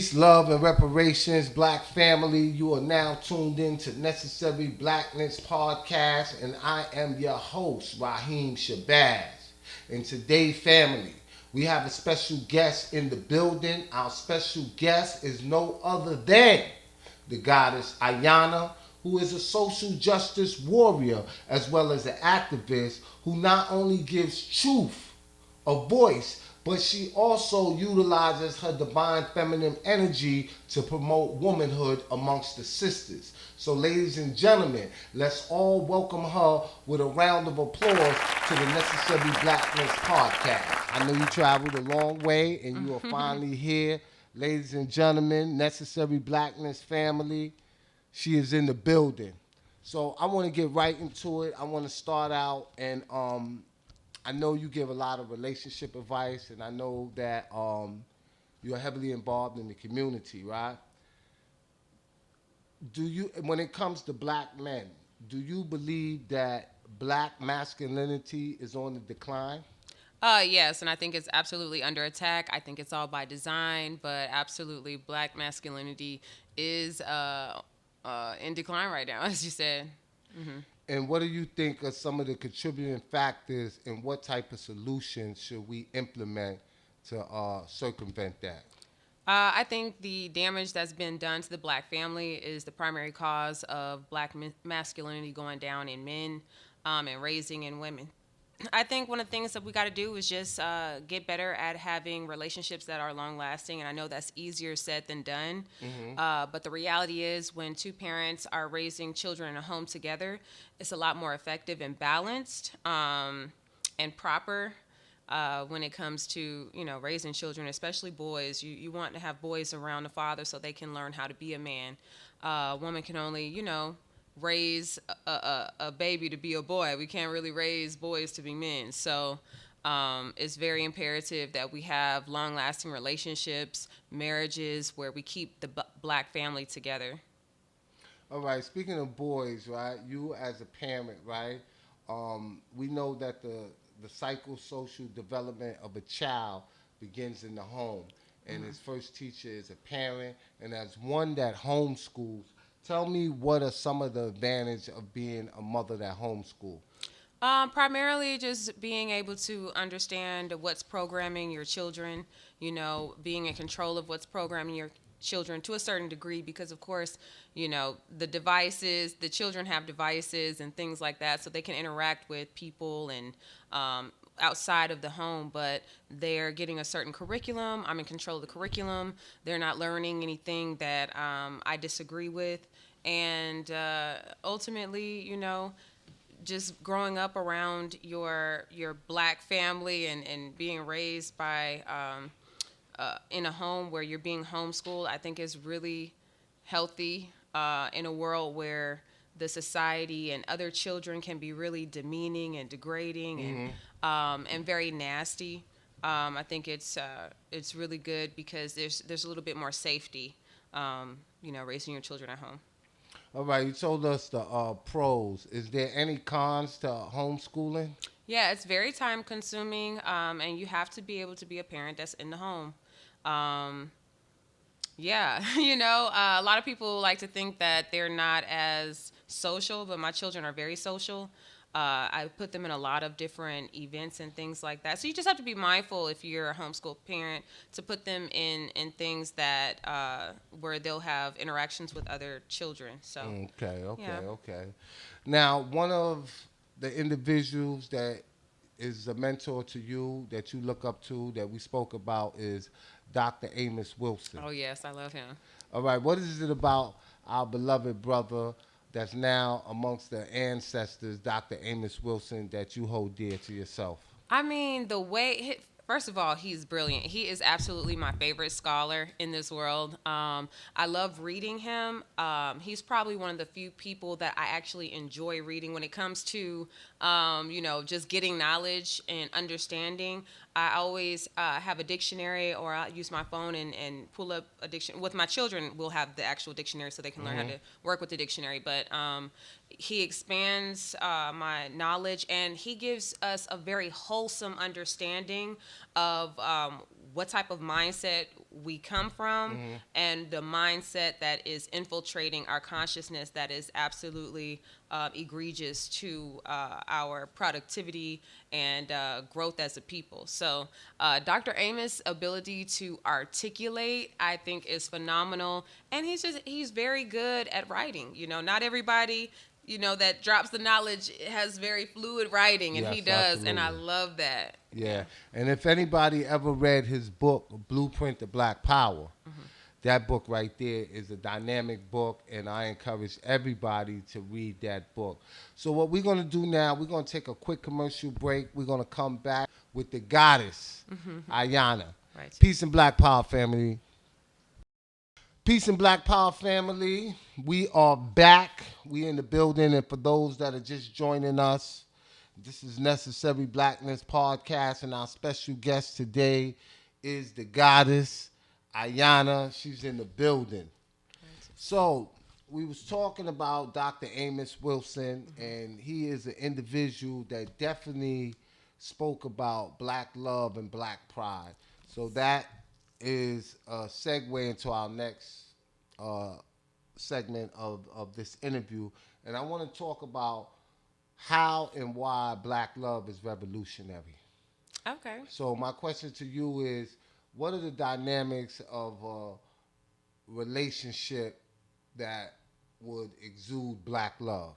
Peace, love, and reparations, Black family. You are now tuned in to Necessary Blackness Podcast, and I am your host, Raheem Shabazz. And today, family, we have a special guest in the building. Our special guest is no other than the Goddess Aayanna, who is a social justice warrior as well as an activist who not only gives truth a voice, but she also utilizes her divine feminine energy to promote womanhood amongst the sisters. So, ladies and gentlemen, let's all welcome her with a round of applause to the Necessary Blackness Podcast. I know you traveled a long way and you are finally here. Ladies and gentlemen, Necessary Blackness family, she is in the building. So I want to get right into it. I want to start out and I know you give a lot of relationship advice, and I know that you're heavily involved in the community, right? Do you, when it comes to black men, do you believe that black masculinity is on the decline? Yes, and I think it's absolutely under attack. I think it's all by design, but absolutely, black masculinity is in decline right now, as you said. Mm-hmm. And what do you think are some of the contributing factors, and what type of solutions should we implement to circumvent that? I think the damage that's been done to the black family is the primary cause of black masculinity going down in men and raising in women. I think one of the things that we got to do is just get better at having relationships that are long lasting. And I know that's easier said than done. Mm-hmm. But the reality is when two parents are raising children in a home together, it's a lot more effective and balanced and proper. When it comes to, raising children, especially boys, you want to have boys around the father so they can learn how to be a man. A woman can only, raise a baby to be a boy. We can't really raise boys to be men. So it's very imperative that we have long-lasting relationships, marriages, where we keep the black family together. All right, speaking of boys, right, you as a parent, right, we know that the psychosocial development of a child begins in the home. And mm-hmm. His first teacher is a parent. And as one that homeschools, tell me what are some of the advantages of being a mother that homeschool? Primarily just being able to understand what's programming your children, being in control of what's programming your children to a certain degree, because of course, the children have devices and things like that, so they can interact with people and outside of the home, but they're getting a certain curriculum. I'm in control of the curriculum. They're not learning anything that I disagree with. And ultimately, just growing up around your black family and being raised by in a home where you're being homeschooled, I think is really healthy in a world where the society and other children can be really demeaning and degrading mm-hmm. And very nasty. I think it's really good because there's a little bit more safety, raising your children at home. All right, you told us the pros. Is there any cons to homeschooling? Yeah, it's very time consuming, and you have to be able to be a parent that's in the home. Yeah, a lot of people like to think that they're not as social, but my children are very social. I put them in a lot of different events and things like that. So you just have to be mindful if you're a homeschool parent to put them in things that where they'll have interactions with other children. So Okay. Now, one of the individuals that is a mentor to you that you look up to that we spoke about is Dr. Amos Wilson. Oh yes, I love him. All right, what is it about our beloved brother that's now amongst the ancestors, Dr. Amos Wilson, that you hold dear to yourself? I mean, first of all, he's brilliant. He is absolutely my favorite scholar in this world. I love reading him. He's probably one of the few people that I actually enjoy reading when it comes to, just getting knowledge and understanding. I always have a dictionary, or I'll use my phone and pull up a dictionary. With my children, we'll have the actual dictionary so they can learn how to work with the dictionary. But he expands my knowledge, and he gives us a very wholesome understanding of what type of mindset we come from, and the mindset that is infiltrating our consciousness that is absolutely egregious to our productivity and growth as a people. So Dr. Amos' ability to articulate, I think, is phenomenal, and he's very good at writing. You know, not everybody, you know, that drops the knowledge has very fluid writing, and Yes, he does, absolutely. and I love that. Yeah. And if anybody ever read his book, Blueprint to Black Power, that book right there is a dynamic book, and I encourage everybody to read that book. So what we're going to do now, we're going to take a quick commercial break. We're going to come back with the Goddess Aayanna. Right. Peace and Black Power, family. Peace and Black Power, family. We are back. We in the building, and for those that are just joining us, this is Necessary Blackness Podcast, and our special guest today is the Goddess Aayanna. She's in the building. So we was talking about Dr. Amos Wilson, and he is an individual that definitely spoke about black love and black pride. So that is a segue into our next segment of this interview. And I want to talk about how and why black love is revolutionary. Okay. So my question to you is, what are the dynamics of a relationship that would exude black love?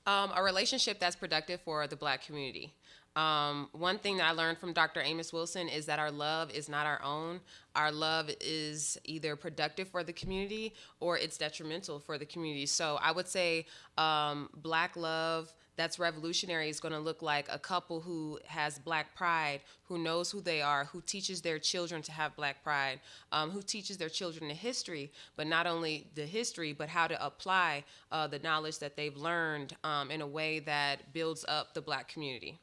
A relationship that's productive for the black community. One thing that I learned from Dr. Amos Wilson is that our love is not our own. Our love is either productive for the community or it's detrimental for the community. So I would say black love that's revolutionary is going to look like a couple who has black pride, who knows who they are, who teaches their children to have black pride, who teaches their children the history, but not only the history, but how to apply the knowledge that they've learned in a way that builds up the black community.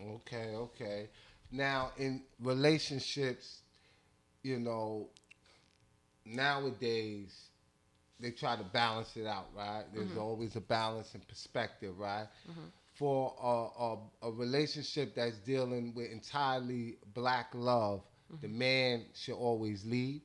Okay. Now, in relationships, you know, nowadays, they try to balance it out, right? There's always a balance and perspective, right? For a relationship that's dealing with entirely black love, the man should always lead.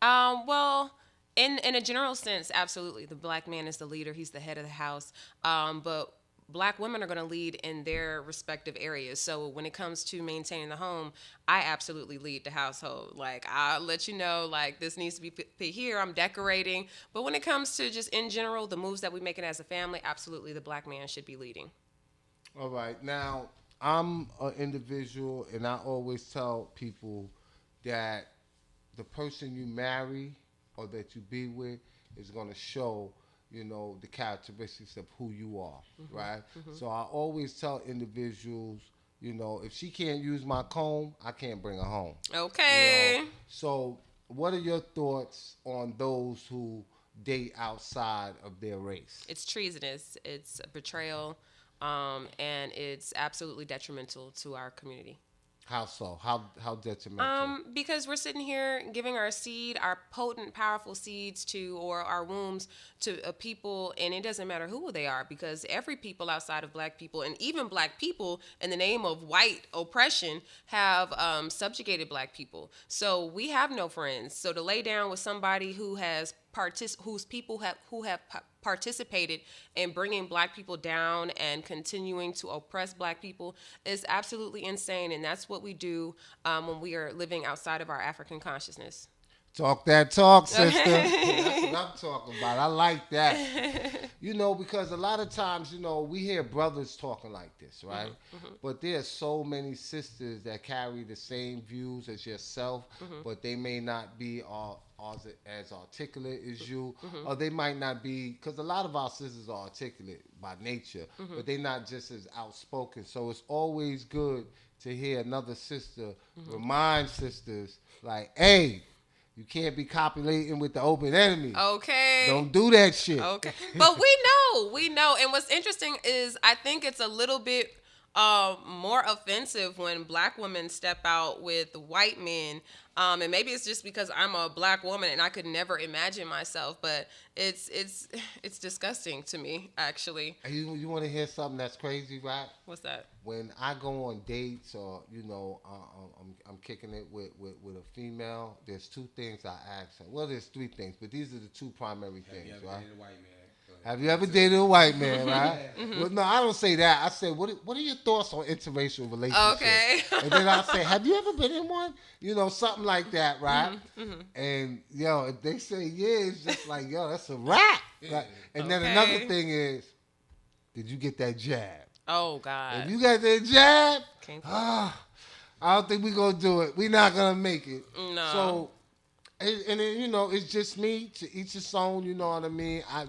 Well, in a general sense, absolutely. The black man is the leader. He's the head of the house. But black women are going to lead in their respective areas. So when it comes to maintaining the home, I absolutely lead the household. Like, I'll let you know, like, this needs to be put here. I'm decorating. But when it comes to just in general, the moves that we making as a family, absolutely the black man should be leading. All right. Now, I'm an individual, and I always tell people that the person you marry or that you be with is going to show, you know, the characteristics of who you are, right? So I always tell individuals, you know, if she can't use my comb, I can't bring her home. Okay. You know? So what are your thoughts on those who date outside of their race? It's treasonous. It's a betrayal, and it's absolutely detrimental to our community. How so? How detrimental? Because we're sitting here giving our seed, our potent, powerful seeds or our wombs to a people, and it doesn't matter who they are, because every people outside of black people, and even black people in the name of white oppression, have subjugated black people. So we have no friends. So to lay down with somebody who has who have participated in bringing black people down and continuing to oppress black people is absolutely insane, and that's what we do when we are living outside of our African consciousness. Talk that talk, sister. That's what I'm talking about. I like that. You know, because a lot of times, you know, we hear brothers talking like this, right? But there's so many sisters that carry the same views as yourself, but they may not be as articulate as you, or they might not be, because a lot of our sisters are articulate by nature, but they're not just as outspoken. So it's always good to hear another sister remind sisters, like, hey, you can't be copulating with the open enemy. Okay. Don't do that shit. Okay. But we know. And what's interesting is I think it's a little bit more offensive when black women step out with white men. And maybe it's just because I'm a black woman and I could never imagine myself, but it's disgusting to me, actually. You want to hear something that's crazy, right? What's that? When I go on dates or I'm kicking it with a female, there's two things I ask her. Well, there's three things, but these are the two primary things, right? Have you ever dated a white man, right? Well, no, I don't say that. I say, what are your thoughts on interracial relationships? Okay. And then I say, have you ever been in one? Something like that, right? And, if they say, yeah, it's just like, that's a wrap. Right? And then another thing is, did you get that jab? Oh, God. If you got that jab, I don't think we're going to do it. We're not going to make it. No. So, and then, it's just me, to each his own, you know what I mean? I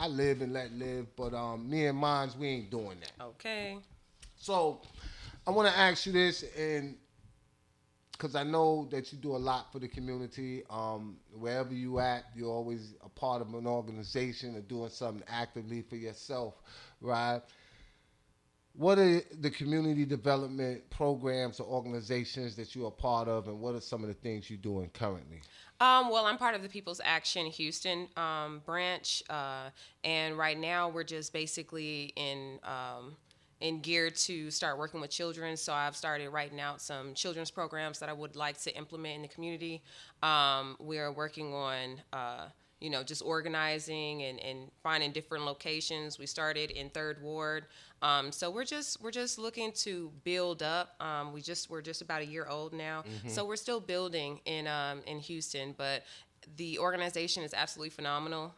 live and let live, but me and mine, we ain't doing that. Okay. So, I want to ask you this, and because I know that you do a lot for the community. Wherever you at, you're always a part of an organization or doing something actively for yourself, right? What are the community development programs or organizations that you're a part of, and what are some of the things you're doing currently? Well, I'm part of the People's Action Houston branch, and right now we're just basically in gear to start working with children. So I've started writing out some children's programs that I would like to implement in the community. We are working on just organizing and finding different locations. We started in 3rd Ward. So we're just looking to build up. We're just about a year old now. So we're still building in Houston, but the organization is absolutely phenomenal.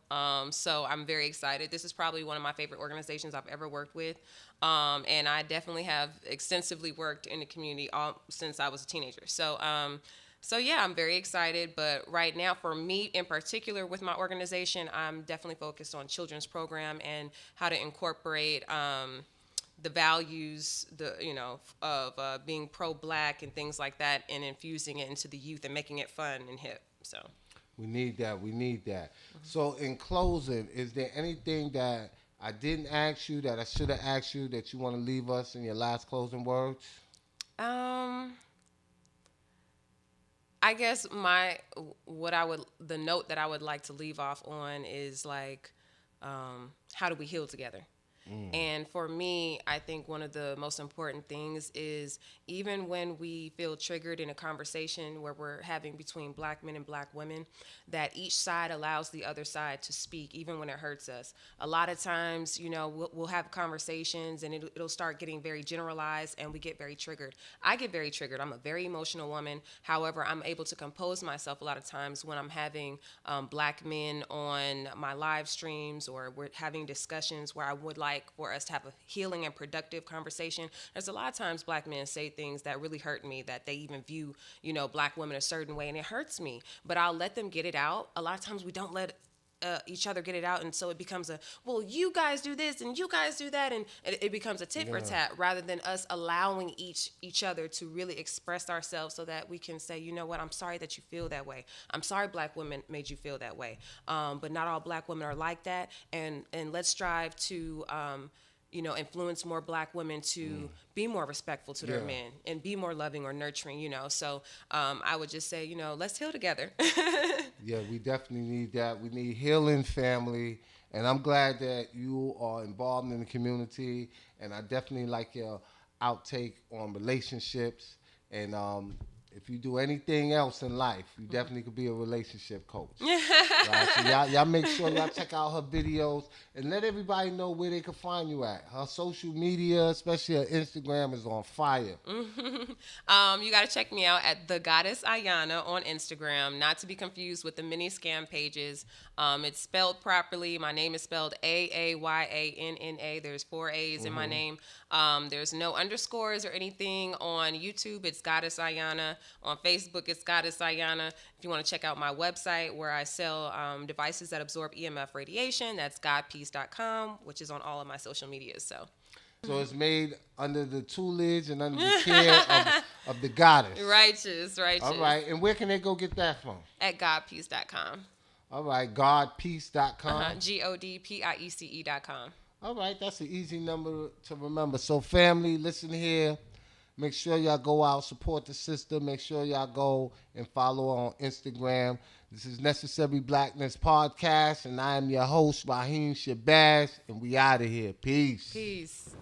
So I'm very excited. This is probably one of my favorite organizations I've ever worked with. And I definitely have extensively worked in the community since I was a teenager. So yeah, I'm very excited, but right now for me in particular with my organization, I'm definitely focused on children's program and how to incorporate the values of being pro-black and things like that and infusing it into the youth and making it fun and hip. So we need that. So in closing, is there anything that I didn't ask you that I should have asked you that you want to leave us in your last closing words? I guess the note that I would like to leave off on is like, how do we heal together? And for me, I think one of the most important things is even when we feel triggered in a conversation where we're having between black men and black women, that each side allows the other side to speak, even when it hurts us. A lot of times, we'll have conversations and it'll start getting very generalized and we get very triggered. I get very triggered. I'm a very emotional woman. However, I'm able to compose myself a lot of times when I'm having black men on my live streams or we're having discussions where I would like for us to have a healing and productive conversation. There's a lot of times black men say things that really hurt me, that they even view, black women a certain way, and it hurts me. But I'll let them get it out. A lot of times we don't let each other get it out, and so it becomes well, you guys do this and you guys do that, and it becomes a tit for tat rather than us allowing each other to really express ourselves so that we can say, you know what, I'm sorry that you feel that way. I'm sorry black women made you feel that way. But not all black women are like that, and let's strive to influence more black women to be more respectful to their men and be more loving or nurturing, So I would just say, let's heal together. Yeah, we definitely need that. We need healing, family. And I'm glad that you are involved in the community. And I definitely like your outtake on relationships. And if you do anything else in life, you definitely could be a relationship coach. Right? So y'all make sure y'all check out her videos and let everybody know where they can find you at. Her social media, especially her Instagram, is on fire. You got to check me out at the Goddess Aayanna on Instagram, not to be confused with the mini scam pages. It's spelled properly. My name is spelled Aayanna. There's 4 A's in my name. There's no underscores or anything on YouTube. It's Goddess Aayanna. On Facebook, it's Goddess Aayanna. If you want to check out my website where I sell devices that absorb EMF radiation, that's godpeace.com, which is on all of my social medias. So it's made under the tutelage and under the care of the goddess. Righteous. All right. And where can they go get that from? At godpeace.com. All right. Godpeace.com. GODPIECE.com. All right, that's an easy number to remember. So, family, listen here. Make sure y'all go out, support the sister. Make sure y'all go and follow her on Instagram. This is Necessary Blackness Podcast, and I am your host, Raheem Shabazz, and we out of here. Peace. Peace.